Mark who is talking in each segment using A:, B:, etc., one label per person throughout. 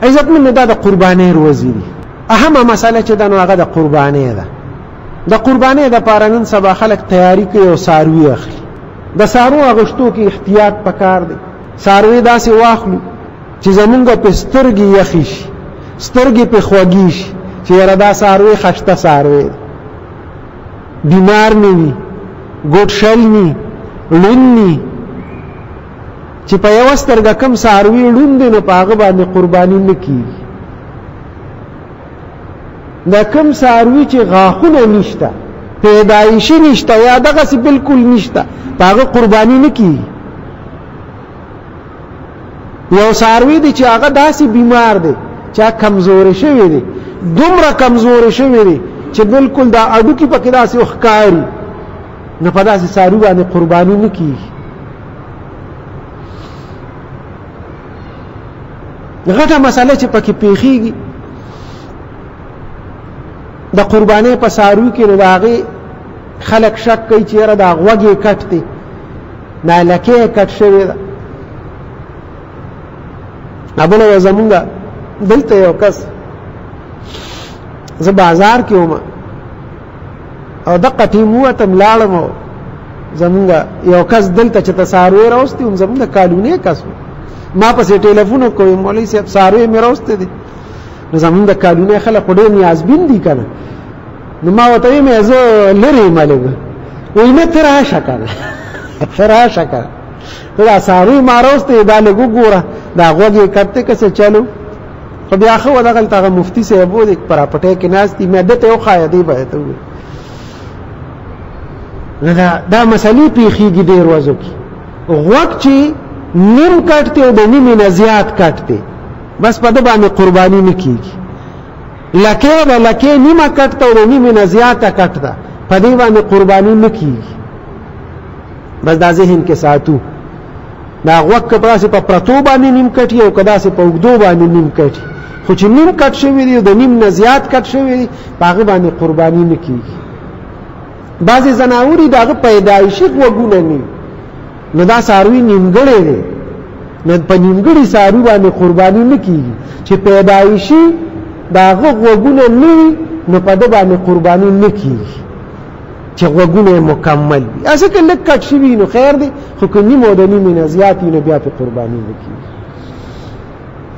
A: عزتمن دا د قربانۍ روزي دي. اهمه مسله چې دا نو هغه د قربانۍ ده. د قربانۍ د پاره نن سبا خلک تیاری کوي او څاروي اخلي. د څاروي اغشتو کې احتیاط پکار دی. څاروي داسې واخلو چې زمونږ په سترګې یخی شي، سترګې په خوږی شي چې یاره دا څاروي خشته څاروي بیمار نه وي، ګوډ شل ني، لون ني، چې په یوه سترګه کم څاروي ړوند دی نو په هغه باندې قرباني نه کېږي. دا کم څاروي چې غاښونه نشته، پیدایشي نشته یا دغسې بلکل نشته، په هغه قرباني نه کېږي. یو څاروي دی چې هغه داسې بیمار دی چې کمزوري شوی دی، دومره کمزوري شوی دی چې بلکل دا اډوکي پکې داسې ښکاري، نو په داسې څاروي باندې قرباني نه کېږي. غټه مسله چې پکې پیښیږي د قربانۍ په څاروي کې نو د هغې خلک شک کوي چې یاره دا غوږ یې کټ دی، دا لکۍ یې کټ شوې ده. بله یو زمونږ دلته یو کس، زه بازار کې وم او دقه ټیم ووتم لاړم او زمونږ یو کس دلته چې ته څاروی راوستي وم، زمونږ د کالونۍ کس و، ما پسې ټیلیفون وکړ مولوي صاحب څاروی مې راوستی دی. نو زمونږ د کالونۍ خلک خو ډېر نیازبین دي که نه. نو ما ورته ویم زه لرې یم لږ، وایي نه ته راشه که نه ته راشه که ته دا څاروی ما راوستی دا لږ وګوره دا غوږ یې کټ دی که څه چلو. خو بیا ښه و دغلته هغه مفتي صاحب و دی په راپټۍ کې ناست دي، مې ده ته وښایه دی به یې ته ووایي. دا مسلې پیښیږي ډېر ورځو کې. غوږ چې نیم کټ دی او د نیمې نه زیات کټ دی، بس په ده باندې قرباني نه کېږي. لکۍ ده، لکۍ نیمه کټ ده او د نیمې نه زیاته کټ ده، په دې باندې قرباني نه کېږي. بس دا ذهن کې ساتو، دا غوږ که داسې په پرتو باندې نیم کټي او که داسې په اوږدو باندې نیم کټي، خو چې نیم کټ شوي دي او د نیم نه زیات کټ شوي دي په هغه باندې قرباني نه کېږي. بعضې ځناوري د هغه پیدایشي غوږونه نه وي، نو دا څاروي نیمګړی دی، نو په نیمګړي څاروي باندې قرباني نه کېږي. چې پیدایشي د هغه غوږونه نه وي نو په ده باندې قرباني نه کېږي، چې غوږونه یې مکمل وي. هسې که لږ کټ شوي نو خیر دی، خو که نیم او د نیمې نه زیات وي نو بیا پې قرباني نه کېږي.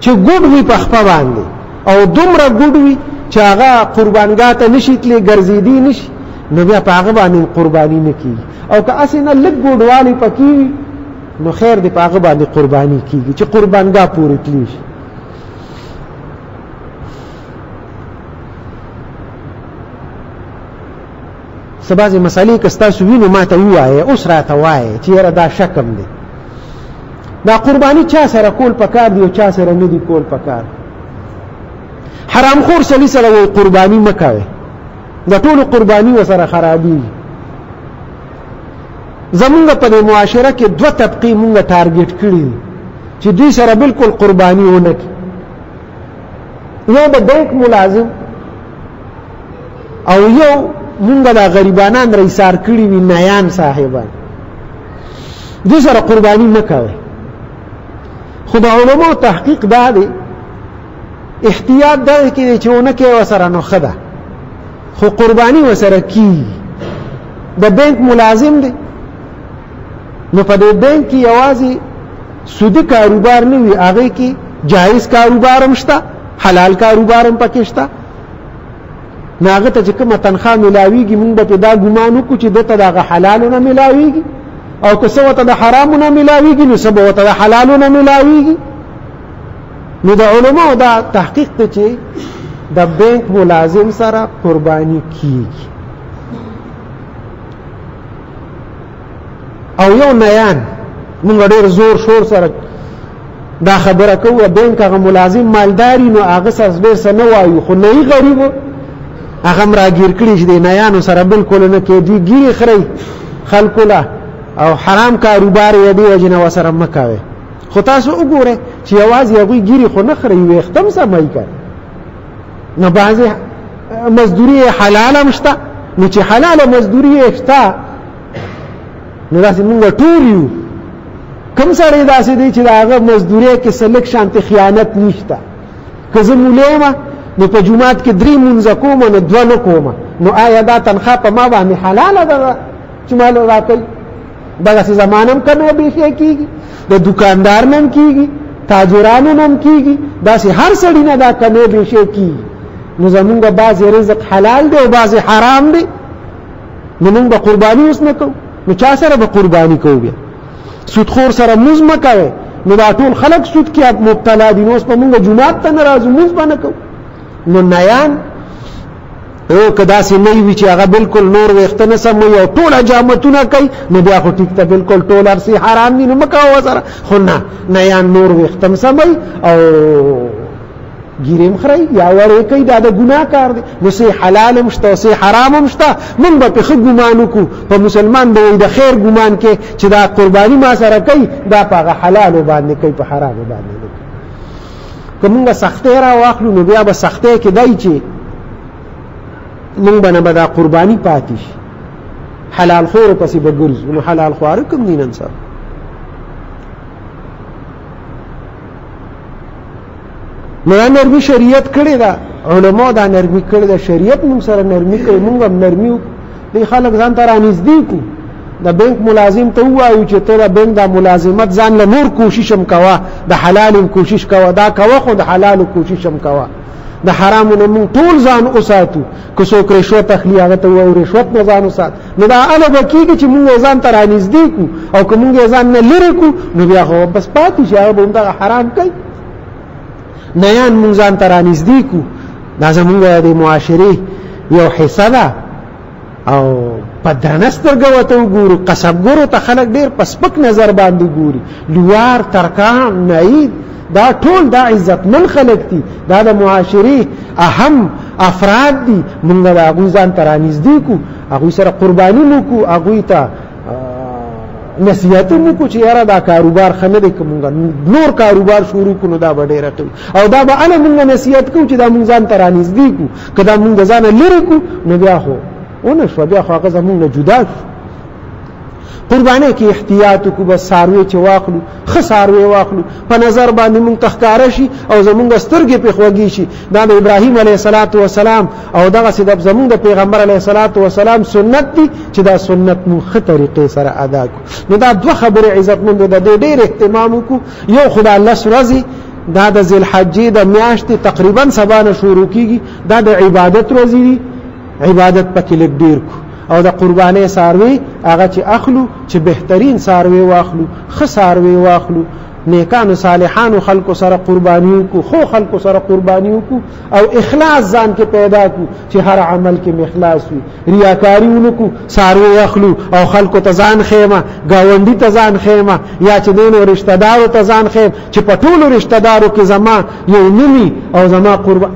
A: چې ګوډ وي په خپه باندې او دومره ګوډ وي چې هغه قربانګاه ته نشي تللی، ګرځېدی نشي، نو بیا په هغه باندې قرباني نه کېږي. او که هسې نه لږ ګوډوالی پکې وي نو خیر دی په هغه باندې قرباني کېږي چې قربانګاه پورې تللی شي. څه بعضې مسلې که ستاسو وي نو ما ته ووایئ، اوس راته وایئ چې یاره دا شکم دی. دا قرباني چا سره کول پکار دی او چا سره نه دی کول پکار. حرامخور سړي سره وایي قرباني مه کوئ، د ټولو قرباني ورسره خرابېږي. زمونږ په دې معاشره کې دوه طبقې مونږ ټارګېټ کړي دي چې دوی سره بلکل قرباني ونه کړي. یو د بینک ملازم او یو مونږ دا غریبانان رئیسار کړي وي نیان صاحبان، دوی سره قرباني مه کوئ. خو د علماو تحقیق دا دی، احتیاط دا دی چې ونه کوې ورسره نو ښه ده، خو قرباني ورسره کېږي. د بینک ملازم دی نو په دې بینک کې یوازې سودي کاروبار نه وي، هغې کې جایز کاروبار هم شته، حلال کاروبار هم پکې شته. نو هغه ته چې کومه تنخواه میلاویږي مونږ به پې دا ګمان وکړو چې ده ته د هغه حلالو نه میلاویږي، او که څه ورته د حرامو نه میلاویږي نو څه به ورته د حلالو نه میلاویږي. نو د علماو دا تحقیق دی چې د بینک ملازم سره قرباني کېږي. او یو نیان مونږ ډېر زور شور سره دا خبره کوو، بینک هغه ملازم مالداري نو هغه سره ډېر څه نه وایو، خو نهي غریب هغه هم راګیر کړي چې د نیانو سره بلکل نه کوي، دوی ګیرې خورئ خلکو له او حرام کاروبار یې دې وجې نه ورسره مه کوئ. خو تاسو وګورئ چې یوازې هغوی ګیرې خو نه خورئ، ویښته هم سمئ که نو بعضې مزدوري یې حلال هم شته. نو چې حلاله مزدوري یې شته نو داسې مونږ ټول یو. کوم سړی داسې دی چې د هغه مزدورۍ کې څه لږ شانتې خیانت نشته، که زه مولی یم نو په جومات کې 3 مونځه کوم نو 2 نه کوم نو آیا دا تنخواه په ما باندې حلاله ده چې مال راکوي دغسې زمانه هم کمې بیخې کېږي د دکاندار نه هم کېږي تاجرانو نه هم کېږي داسې هر سړي نه دا کمې بیخې کېږي نو زمونږ بعضې رزق حلال دی او بعضې حرام دی نو موږ به قرباني اوس نه کوو نو چا سره به قرباني کوو بیا سودخور سره مونځ مه کوئ نو دا ټول خلک سود کې مبتلا دي نو اوس به موږ جومات ته نه راځو مونځ به نه کوو نو نیان او که داسې نه وي چې هغه بالکل نور ویښته نه سموي او ټول حجامتونه کوي نو بیا خو ټیک ته بالکل ټول هر څه حرام دي نو مه کوه ورسره خو نه نیان نور ویښته هم سموي او ګیرې هم خورئ یا وړې کوي دا د ګناه کار دی نو څه حلال هم شته او څه حرام هم شته موږ به پې ښه ګمان وکړو په مسلمان به وایي د خیر ګمان کې چې دا قرباني ما سره کوي دا په هغه حلالو باندې کوي په حرامو باندې نه کوي که موږ سختۍ را واخلو نو بیا به سختۍ کې دی چې موږ به نه به دا قرباني پاتې شي حلال خورو پسې به ګرځو نو حلال خواره کوم دي نن سبا نو دا نرمي شریعت کړې ده علماء دا نرمي کړې ده شریعت موږ سره نرمي کوي موږ هم نرمي وکړو دی خلک ځان ته رانږدې کړو د بینک ملازم ته ووایو چې ته د بینک دا ملازمت ځان له نور کوشش هم کوه د حلال هم کوشش کوه دا کوه خو د حلالو کوشش هم کوه د حرامو نه موږ ټول ځان وساتو که څوک رشوت اخلي هغه ته ووایو رشوت نه ځان وسات نو دا هله به کېږي چې موږ ځان ته رانږدې کړو او که موږ ځان نه لرې کړو نو بیا خو بس پاتې شي هغه به همدغه حرام کوي نیان مونږ ځان ته رانږدې کړو دا زمونږ د معاشرې یو حصه ده او په درنه سترګه ورته وګورو قصبګرو ته خلک ډېر په سپک نظر باندې ګوري لوار ترکان نعید دا ټول دا عزتمن خلک دي دا د معاشرې اهم افراد دي مونږ د هغوی ځان ته رانږدې کړو هغوی سره قرباني مو کړو هغوی ته نصیحت مو کو چې یاره دا کاروبار ښه نه دی که مونږ نور کاروبار شروع کړو نو دا به ډېره ښه وي او دا به هله مونږ نصیحت کوو چې دا مونږ ځان ته رانږدې کړو که دا مونږ د ځانه لرې کړو نو بیا خو ونه شوه بیا خو هغه زمونږ نه جدا شو قربانۍ کې احتیاط وکړو بس څاروی چې واخلو ښه څاروی واخلو په نظر باندې مونږ ته ښکاره شي او زمونږ سترګې پرې خوږې شي دا د ابراهیم علیه الصلاة وسلام او دغسې د زمونږ د پیغمبر علیه الصلاة وسلام سنت دي چې دا سنت مونږ ښه طریقې سره ادا کړو نو دا 2 خبرې عزتمند د دې ډېر اهتمام وکړو یو خو دا 10 ورځې دا د ذوالحجې د میاشتې تقریبا سبا نه شروع کېږي دا د عبادت ورځې دي عبادت پکې لږ ډېر کړو او د قربانۍ څاروي هغه چې اخلو چې بهترین څاروي واخلو ښه څاروي واخلو نیکانو صالحانو خلکو سره قرباني وکړو خو خلکو سره قرباني وکړو او اخلاص ځان کې پیدا کړو چې هر عمل کې اخلاص وي ریاکاري ونه کړو څاروي اخلو او خلکو ته ځان ښیمه ګاونډي ته ځان ښیمه یا چې دینو رشته دارو ته ځان ښیم چې په ټولو رشته دارو کې زما یو نوي او زما قربان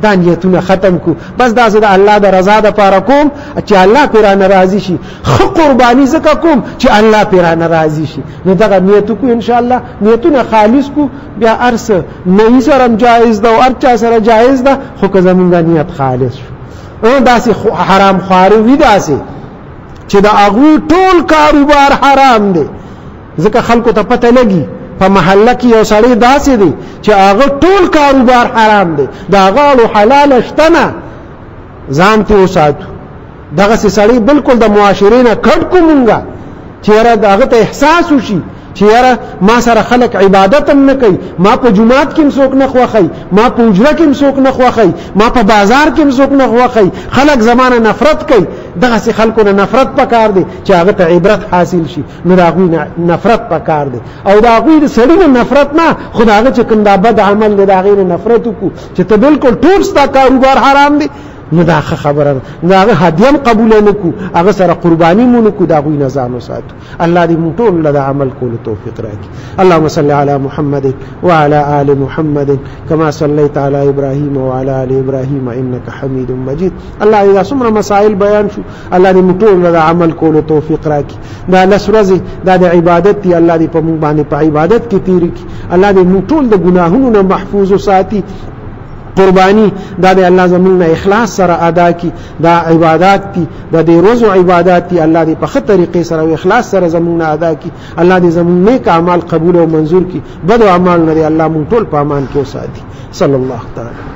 A: دا نیتونه ختم کو بس دا زه د الله د رضا دپاره کوم چې الله پرې رانه راضي شي ښه قرباني ځکه کوم چې الله پرې رانه راضي شي نو دغه نیت وکړو انشاءالله نیتونه خالص کو بیا هر څه نوي سره هم جایز ده او هر چا سره جایز ده خو که زمونږ نیت خالص شو داسې حرام خواري وي داسې چې د هغوی ټول کاروبار حرام دی ځکه خلکو ته پته لګي په محله کې یو سړی داسې دی چې هغه ټول کاروبار حرام دی د هغه حلاله شته نه ځان ترې وساتو دغسې سړی بالکل د معاشرې نه کډ کړو مونږه چې یاره د هغه ته احساس وشي چې یاره ما سره خلک عبادت هم نه کوي ما په جومات کې هم څوک نه خوښوي ما په حجره کې هم څوک نه خوښوي ما په بازار کې هم څوک نه خوښوي خلک زما نه نفرت کوي دغسې خلکو نه نفرت پکار دی چې هغه ته عبرت حاصل شي نو د هغوی نفرت پکار دی او د هغوی د سړي نه نفرت نه خو د هغه چې کوم دا بد عمل دی د هغې نه نفرت وکړو چې ته بالکل ټول ستا کاروبار حرام دی نو دا ښه خبره ده نو هغه هدیه هم قبوله نه کړو هغه سره قرباني مو نه کړو د هغوی نه ځان وساتو الله دې موږ ټول له د عمل کولو توفیق راکړي اللهم صل على محمد وعلى آل محمد كما صليت على إبراهيم وعلى آل إبراهيم إنك حميد مجيد الله دا څومره مسائل بیان شو الله دې موږ ټول له د عمل کولو توفیق راکړي دا 10 ورځې دا د عبادت دي الله دې په موږ باندې په عبادت کې تېرې کړي الله دې موږ ټول د ګناهونو نه محفوظ وساتي قربانی دا د الله زمونږ نه اخلاص سره ادا کی دا عبادت دي د دې روزو عبادت دي الله دې په ښه طریقې سره او اخلاص سره زمونږ نه ادا کی الله دې زمونږ نیک اعمال قبول او منظور کی بد اعمال نه الله مونږ ټول په امان کې وساتي صلی الله تعالی